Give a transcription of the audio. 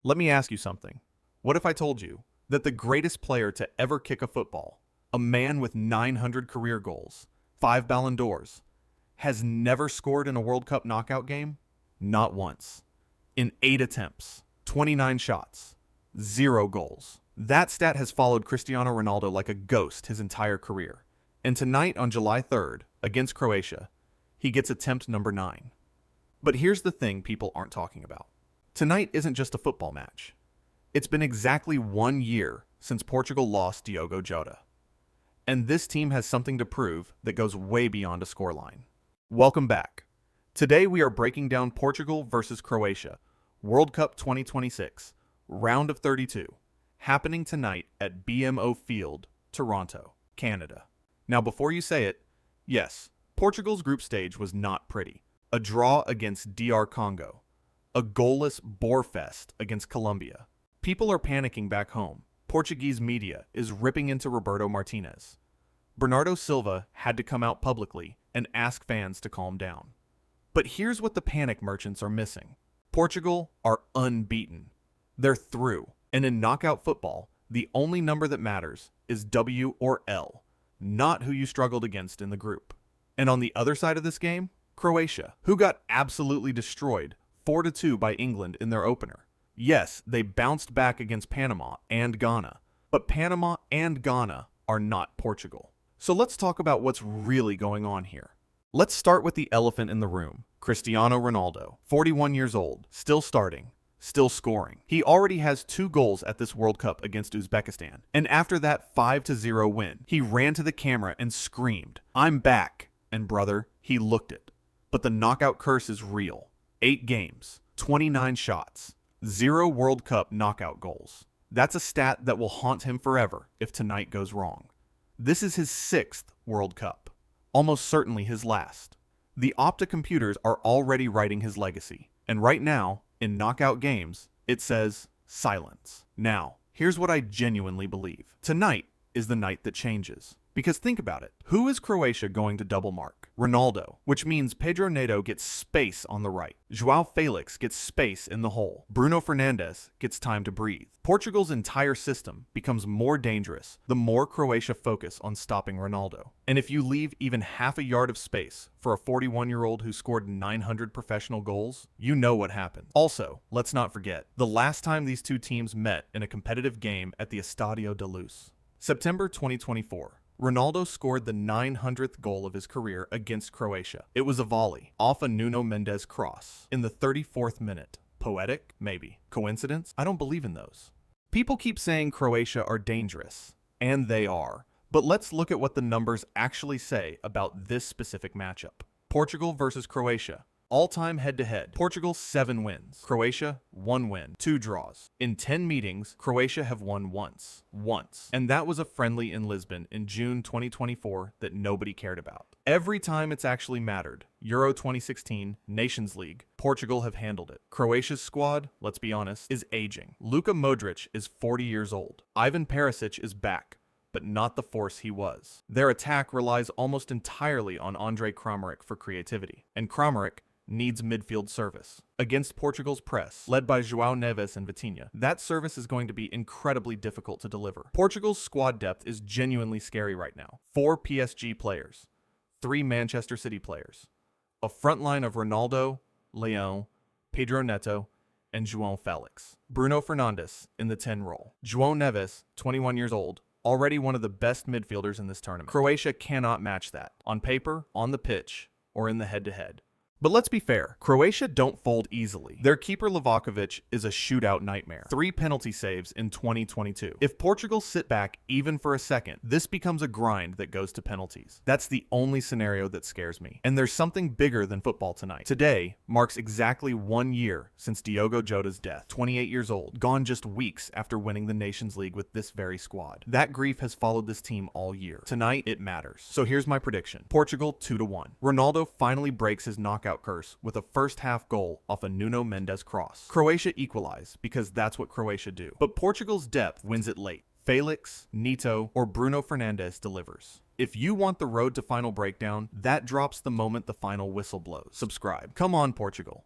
Let me ask you something. What if I told you that the greatest player to ever kick a football, a man with 900 career goals, 5 Ballon d'Ors, has never scored in a World Cup knockout game? Not once. In 8 attempts, 29 shots, 0 goals. That stat has followed Cristiano Ronaldo like a ghost his entire career. And tonight on July 3rd, against Croatia, he gets attempt number 9. But here's the thing people aren't talking about. Tonight isn't just a football match. It's been exactly 1 year since Portugal lost Diogo Jota. And this team has something to prove that goes way beyond a scoreline. Welcome back. Today we are breaking down Portugal versus Croatia, World Cup 2026, round of 32, happening tonight at BMO Field, Toronto, Canada. Now before you say it, yes, Portugal's group stage was not pretty. A draw against DR Congo, a goalless bore-fest against Colombia. People are panicking back home. Portuguese media is ripping into Roberto Martinez. Bernardo Silva had to come out publicly and ask fans to calm down. But here's what the panic merchants are missing. Portugal are unbeaten. They're through. And in knockout football, the only number that matters is W or L, not who you struggled against in the group. And on the other side of this game, Croatia, who got absolutely destroyed 4-2 by England in their opener. Yes, they bounced back against Panama and Ghana, but Panama and Ghana are not Portugal. So let's talk about what's really going on here. Let's start with the elephant in the room, Cristiano Ronaldo, 41 years old, still starting, still scoring. He already has 2 goals at this World Cup against Uzbekistan, and after that 5-0 win, he ran to the camera and screamed, "I'm back," and brother, he looked it. But the knockout curse is real. 8 games, 29 shots, 0 World Cup knockout goals. That's a stat that will haunt him forever if tonight goes wrong. This is his 6th World Cup, almost certainly his last. The Opta computers are already writing his legacy, and right now, in knockout games, it says silence. Now, here's what I genuinely believe. Tonight is the night that changes. Because think about it. Who is Croatia going to double mark? Ronaldo, which means Pedro Neto gets space on the right. Joao Felix gets space in the hole. Bruno Fernandes gets time to breathe. Portugal's entire system becomes more dangerous the more Croatia focus on stopping Ronaldo. And if you leave even half a yard of space for a 41-year-old who scored 900 professional goals, you know what happened. Also, let's not forget, the last time these two teams met in a competitive game at the Estadio da Luz. September 2024. Ronaldo scored the 900th goal of his career against Croatia. It was a volley, off a Nuno Mendes cross, in the 34th minute. Poetic? Maybe. Coincidence? I don't believe in those. People keep saying Croatia are dangerous, and they are. But let's look at what the numbers actually say about this specific matchup. Portugal versus Croatia. All-time head-to-head. Portugal 7 wins. Croatia 1 win, 2 draws. In 10 meetings, Croatia have won once. And that was a friendly in Lisbon in June 2024 that nobody cared about. Every time it's actually mattered, Euro 2016, Nations League, Portugal have handled it. Croatia's squad, let's be honest, is aging. Luka Modric is 40 years old. Ivan Perisic is back, but not the force he was. Their attack relies almost entirely on Andre Kramaric for creativity. And Kramaric needs midfield service. Against Portugal's press, led by João Neves and Vitinha, that service is going to be incredibly difficult to deliver. Portugal's squad depth is genuinely scary right now. 4 PSG players, 3 Manchester City players, a front line of Ronaldo, Leão, Pedro Neto, and João Felix. Bruno Fernandes in the 10 role. João Neves, 21 years old, already one of the best midfielders in this tournament. Croatia cannot match that, on paper, on the pitch, or in the head-to-head. But let's be fair, Croatia don't fold easily. Their keeper Livakovic is a shootout nightmare. 3 penalty saves in 2022. If Portugal sit back even for a second, this becomes a grind that goes to penalties. That's the only scenario that scares me. And there's something bigger than football tonight. Today marks exactly 1 year since Diogo Jota's death. 28 years old, gone just weeks after winning the Nations League with this very squad. That grief has followed this team all year. Tonight, it matters. So here's my prediction. Portugal 2-1. Ronaldo finally breaks his knockout curse with a first-half goal off a Nuno Mendes cross. Croatia equalize because that's what Croatia do. But Portugal's depth wins it late. Felix, Neto, or Bruno Fernandes delivers. If you want the road to final breakdown, that drops the moment the final whistle blows. Subscribe. Come on, Portugal.